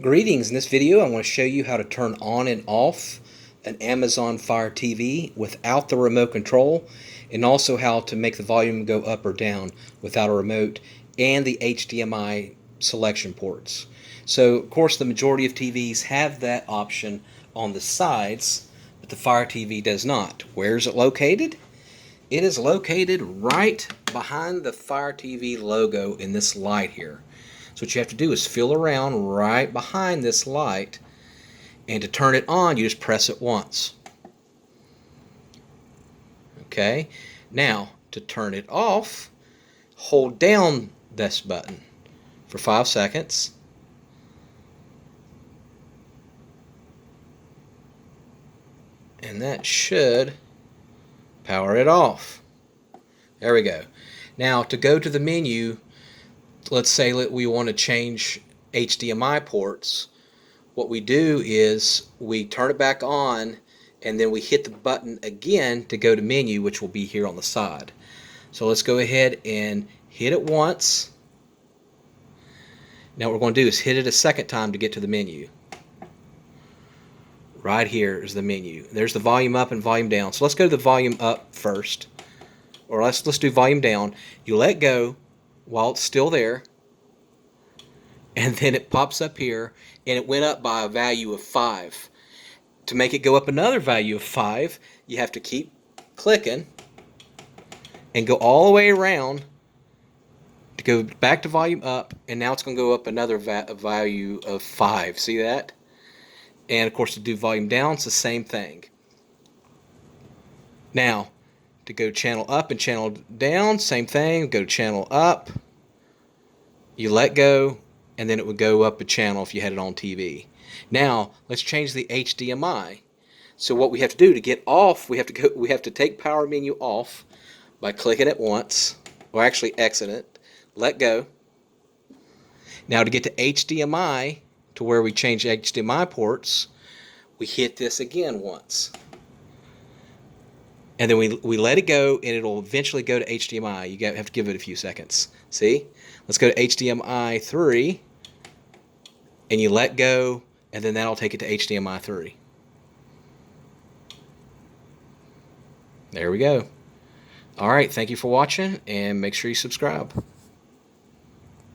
Greetings. In this video I want to show you how to turn on and off an Amazon Fire TV without the remote control, and also how to make the volume go up or down without a remote and the HDMI selection ports. So of course the majority of TVs have that option on the sides, but the Fire TV does not. Where is it located? It is located right behind the Fire TV logo in this light here. So what you have to do is feel around right behind this light, and to turn it on you just press it once. Okay, now to turn it off, hold down this button for 5 seconds, and that should power it off. There we go. Now to go to the menu, let's say that we want to change HDMI ports. What we do is we turn it back on, and then we hit the button again to go to menu, which will be here on the side. So let's go ahead and hit it once. Now what we're going to do is hit it a second time to get to the menu. Right here is the menu. There's the volume up and volume down. So let's go to the volume up first, or let's do volume down. You let go while it's still there, and then it pops up here, and it went up by a value of 5. To make it go up another value of 5, you have to keep clicking and go all the way around to go back to volume up, and now it's going to go up another value of 5. See that? And of course to do volume down, it's the same thing. Now to go channel up and channel down, same thing. Go channel up, you let go, and then it would go up a channel if you had it on TV. Now let's change the HDMI. So what we have to do to get off, we have to take power menu off by clicking it once, or actually exit it, let go. Now to get to HDMI, to where we change HDMI ports, we hit this again once, and then we let it go, and it'll eventually go to HDMI. You have to give it a few seconds. See? Let's go to HDMI 3, and you let go, and then that'll take it to HDMI 3. There we go. Alright, thank you for watching, and make sure you subscribe.